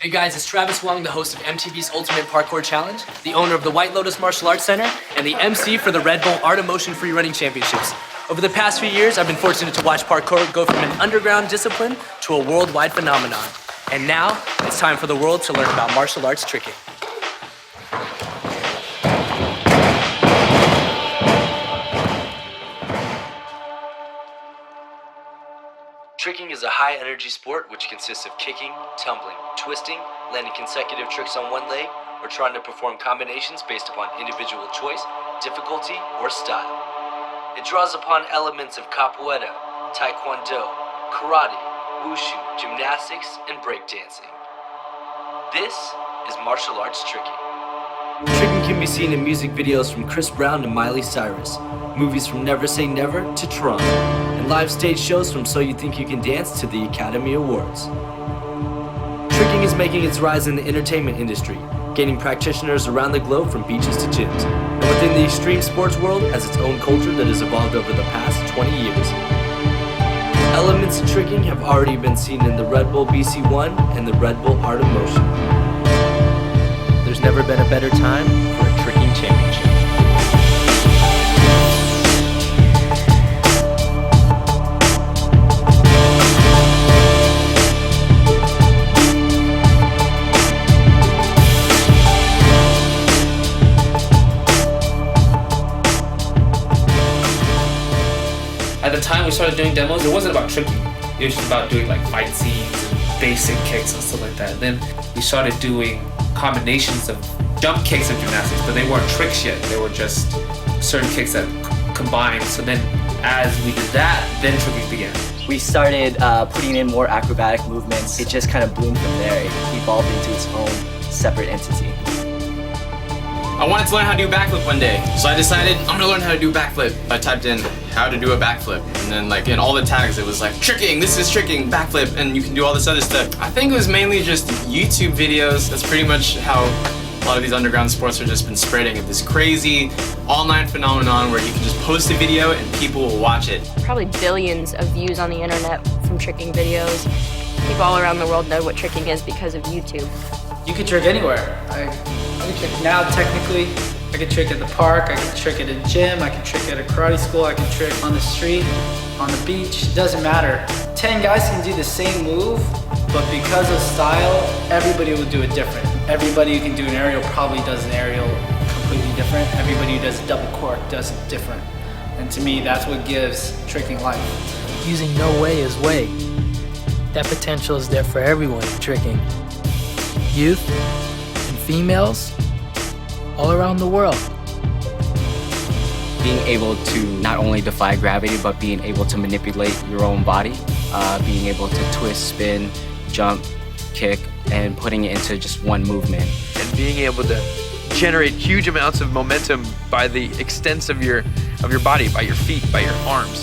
Hey guys, it's Travis Wong, the host of MTV's Ultimate Parkour Challenge, the owner of the White Lotus Martial Arts Center, and the MC for the Red Bull Art of Motion Free Running Championships. Over the past few years, I've been fortunate to watch parkour go from an underground discipline to a worldwide phenomenon. And now, it's time for the world to learn about martial arts tricking. Tricking is a high-energy sport which consists of kicking, tumbling, twisting, landing consecutive tricks on one leg, or trying to perform combinations based upon individual choice, difficulty, or style. It draws upon elements of capoeira, taekwondo, karate, wushu, gymnastics, and breakdancing. This is martial arts tricking. Tricking can be seen in music videos from Chris Brown to Miley Cyrus, movies from Never Say Never to Tron, and live stage shows from So You Think You Can Dance to the Academy Awards. Tricking is making its rise in the entertainment industry, gaining practitioners around the globe from beaches to gyms, and within the extreme sports world has its own culture that has evolved over the past 20 years. Elements of tricking have already been seen in the Red Bull BC1 and the Red Bull Art of Motion. There's never been a better time for a tricking championship. At the time we started doing demos, it wasn't about tricking. It was just about doing like fight scenes and basic kicks and stuff like that. And then we started doing combinations of jump kicks and gymnastics, but they weren't tricks yet. They were just certain kicks that combined. So then as we did that, then tricking began. We started putting in more acrobatic movements. It just kind of bloomed from there. It evolved into its own separate entity. I wanted to learn how to do a backflip one day, so I decided I'm gonna learn how to do a backflip. I typed in how to do a backflip, and then like in all the tags it was like tricking, this is tricking, backflip, and you can do all this other stuff. I think it was mainly just YouTube videos. That's pretty much how a lot of these underground sports have just been spreading. This crazy online phenomenon where you can just post a video and people will watch it. Probably billions of views on the internet from tricking videos. People all around the world know what tricking is because of YouTube. You can trick anywhere. I can trick now technically. I can trick at the park, I can trick at a gym, I can trick at a karate school, I can trick on the street, on the beach, it doesn't matter. 10 guys can do the same move, but because of style, everybody will do it different. Everybody who can do an aerial probably does an aerial completely different. Everybody who does a double cork does it different. And to me, that's what gives tricking life. Using no way is way. That potential is there for everyone in tricking. Youth and females all around the world. Being able to not only defy gravity, but being able to manipulate your own body, being able to twist, spin, jump, kick, and putting it into just one movement. And being able to generate huge amounts of momentum by the extents of your body, by your feet, by your arms.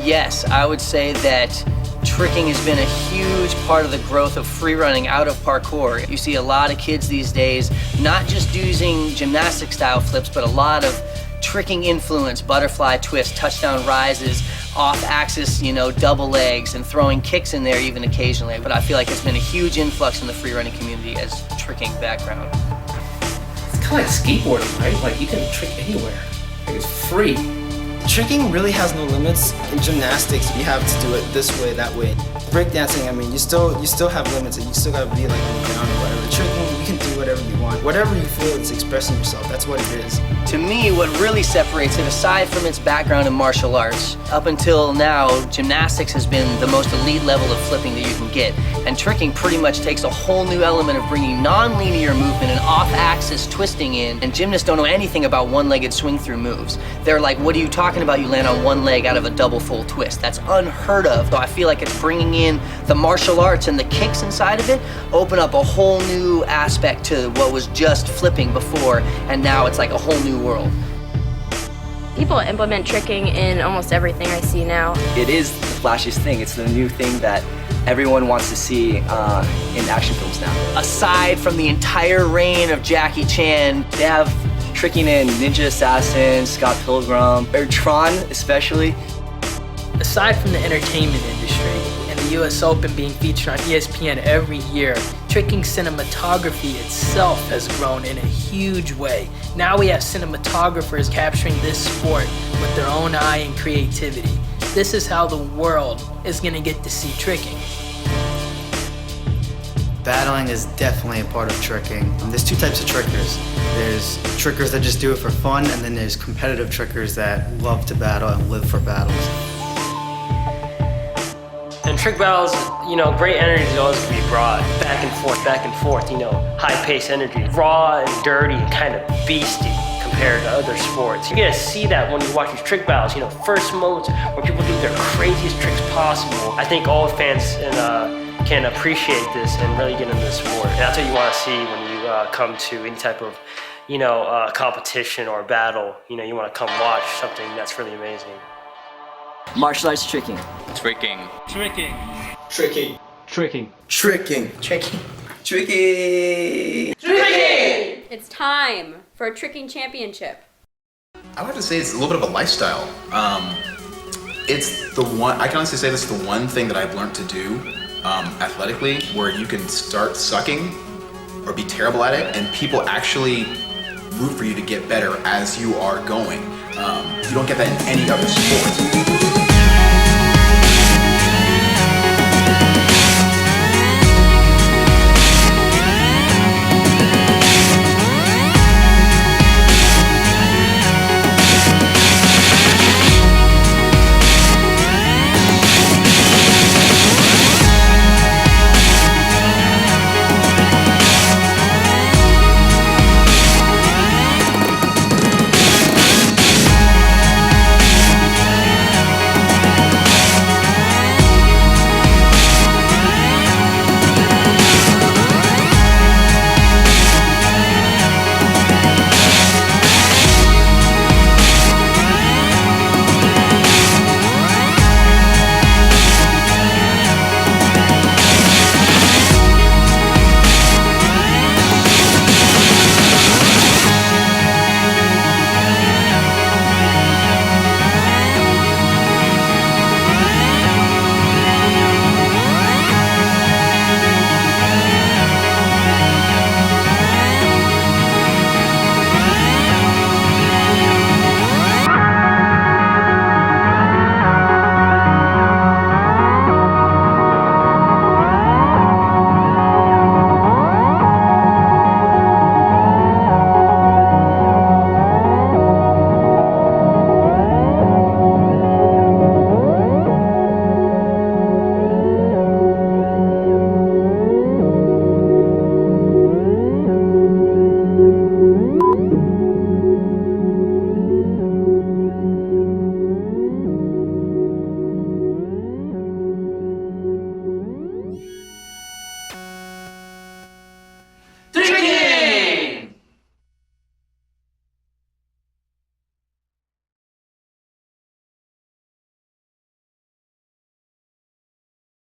Yes, I would say that tricking has been a huge part of the growth of free running out of parkour. You see a lot of kids these days not just using gymnastic style flips, but a lot of tricking influence, butterfly twists, touchdown rises, off axis, double legs, and throwing kicks in there even occasionally. But I feel like it's been a huge influx in the free running community as tricking background. It's kind of like skateboarding, right? Like you can trick anywhere. Like it's free. Tricking really has no limits. In gymnastics, you have to do it this way, that way. Breakdancing, you still have limits, and you still gotta be like on the ground or whatever. Tricking, you can do whatever you want. Whatever you feel, it's expressing yourself. That's what it is. To me, what really separates it, aside from its background in martial arts, up until now, gymnastics has been the most elite level of flipping that you can get. And tricking pretty much takes a whole new element of bringing non-linear movement and off-axis twisting in. And gymnasts don't know anything about one-legged swing-through moves. They're like, what are you talking about? You land on one leg out of a double full twist. That's unheard of. So I feel like it's bringing in the martial arts and the kicks inside of it, open up a whole new aspect to what was just flipping before, and now it's like a whole new world. People implement tricking in almost everything I see now. It is the flashiest thing. It's the new thing that everyone wants to see in action films now. Aside from the entire reign of Jackie Chan, They have tricking in Ninja Assassin, Scott Pilgrim, or Tron especially. Aside from the entertainment industry and the US Open being featured on ESPN every year, tricking cinematography itself has grown in a huge way. Now we have cinematographers capturing this sport with their own eye and creativity. This is how the world is gonna get to see tricking. Battling is definitely a part of tricking. There's two types of trickers. There's trickers that just do it for fun, and then there's competitive trickers that love to battle and live for battles. In trick battles, great energy is always going to be brought. Back and forth, high-paced energy. Raw and dirty and kind of beasty compared to other sports. You get to see that when you watch these trick battles, first moments where people do their craziest tricks possible. I think all fans can appreciate this and really get into the sport. And that's what you want to see when you come to any type of, competition or battle. You want to come watch something that's really amazing. Martial arts tricking. Tricking. Tricking. Tricking. Tricking. Tricking. Tricking. Tricking. Tricking! It's time for a tricking championship. I would have to say it's a little bit of a lifestyle. It's the one, I can honestly say this is the one thing that I've learned to do athletically, where you can start sucking or be terrible at it, and people actually root for you to get better as you are going. You don't get that in any other sport.